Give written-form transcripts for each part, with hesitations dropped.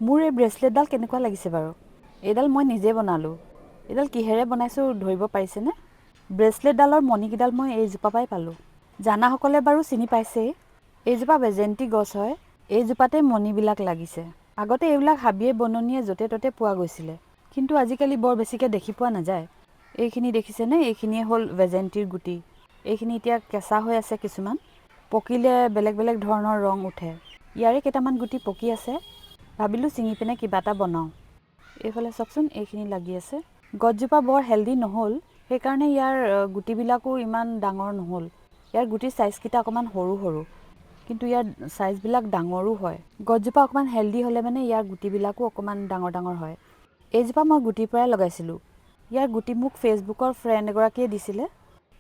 মোৰ এই ব্ৰেচলেটডাল কেনেকুৱা লাগিছে বাৰু? এইডাল মই নিজে বনালোঁ। এইডাল কিহেৰে বনাইছোঁ ধৰিব পাৰিছেনে? ব্ৰেচলেটডালৰ মণিকেইডাল মই এইজোপা পৰাই পালোঁ। জানাসকলে বাৰু চিনি পাইছেই। এইজোপা বেজেন্তি গছ হয়। এইজোপাতে মণিবিলাক লাগিছে। আগতে এইবিলাক হাবিয়ে বননিয়ে য'তে ত'তে পোৱা গৈছিলে, কিন্তু আজিকালি বৰ বেছিকৈ দেখি পোৱা নাযায়। এইখিনি দেখিছেনে? এইখিনিয়ে হ'ল বেজেন্তিৰ গুটি। এইখিনি এতিয়া কেঁচা হৈ আছে কিছুমান, পকিলে বেলেগ বেলেগ ধৰণৰ ৰং উঠে। ইয়াৰে কেইটামান গুটি পকি আছে, ভাবিলোঁ ছিঙি পিনে কিবা এটা বনাওঁ। এইফালে চাওকচোন, এইখিনি লাগি আছে। গছজোপা বৰ হেল্ডি নহ'ল, সেইকাৰণে ইয়াৰ গুটিবিলাকো ইমান ডাঙৰ নহ'ল। ইয়াৰ গুটিৰ চাইজকেইটা অকণমান সৰু সৰু, কিন্তু ইয়াৰ চাইজবিলাক ডাঙৰো হয়। গছজোপা অকণমান হেল্ডি হ'লে মানে ইয়াৰ গুটিবিলাকো অকণমান ডাঙৰ ডাঙৰ হয়। এইজোপা মই গুটিৰ পৰাই লগাইছিলোঁ। ইয়াৰ গুটি মোক ফেচবুকৰ ফ্ৰেণ্ড এগৰাকীয়ে দিছিলে।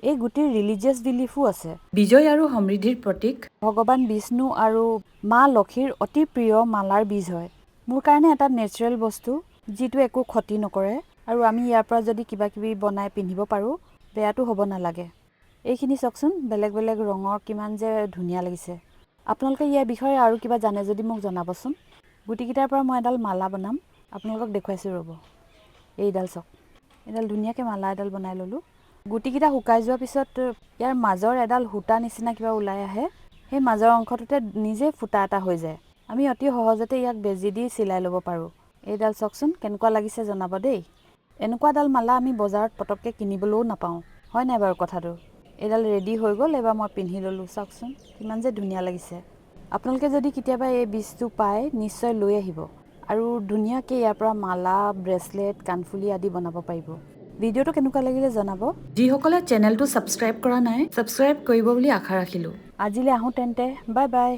এই গুটিৰ ৰিলিজিয়াছ বিলিফো আছে। বিজয় আৰু সমৃদ্ধিৰ প্ৰতীক ভগৱান বিষ্ণু আৰু মা লক্ষীৰ অতি প্ৰিয় মালাৰ বীজ হয়। মোৰ কাৰণে এটা নেচাৰেল বস্তু, যিটো একো ক্ষতি নকৰে, আৰু আমি ইয়াৰ পৰা যদি কিবা কিবি বনাই পিন্ধিব পাৰোঁ, বেয়াটো হ'ব নালাগে। এইখিনি চাওকচোন, বেলেগ বেলেগ ৰঙৰ কিমান যে ধুনীয়া লাগিছে। আপোনালোকে ইয়াৰ বিষয়ে আৰু কিবা জানে যদি মোক জনাবচোন। গুটিকেইটাৰ পৰা মই এডাল মালা বনাম, আপোনালোকক দেখুৱাইছোঁ ৰ'ব। এইডাল চাওক, এডাল ধুনীয়াকৈ মালা এডাল বনাই ল'লোঁ। গুটিকেইটা শুকাই যোৱাৰ পিছত ইয়াৰ মাজৰ এডাল সূতা নিচিনা কিবা ওলাই আহে। সেই মাজৰ অংশটোতে নিজেই ফুটা এটা হৈ যায়। আমি অতি সহজতে ইয়াক বেজি দি চিলাই ল'ব পাৰোঁ। এইডাল চাওকচোন, কেনেকুৱা লাগিছে জনাব দেই। এনেকুৱা এডাল মালা আমি বজাৰত পটককৈ কিনিবলৈও নাপাওঁ, হয় নাই বাৰু কথাটো? এইডাল ৰেডি হৈ গ'ল, এইবাৰ মই পিন্ধি ল'লোঁ। চাওকচোন কিমান যে ধুনীয়া লাগিছে। আপোনালোকে যদি কেতিয়াবা এই বীজটো পায়, নিশ্চয় লৈ আহিব, আৰু ধুনীয়াকৈ ইয়াৰ পৰা মালা, ব্ৰেচলেট, কাণফুলি আদি বনাব পাৰিব। ভিডিঅ'টো কেনেকুৱা লাগিলে জনাব। যিসকলে চেনেলটো ছাবস্ক্ৰাইব কৰা নাই, ছাবস্ক্ৰাইব কৰিব বুলি আশা ৰাখিলোঁ। আজিলৈ আহোঁ তেন্তে, বাই বাই।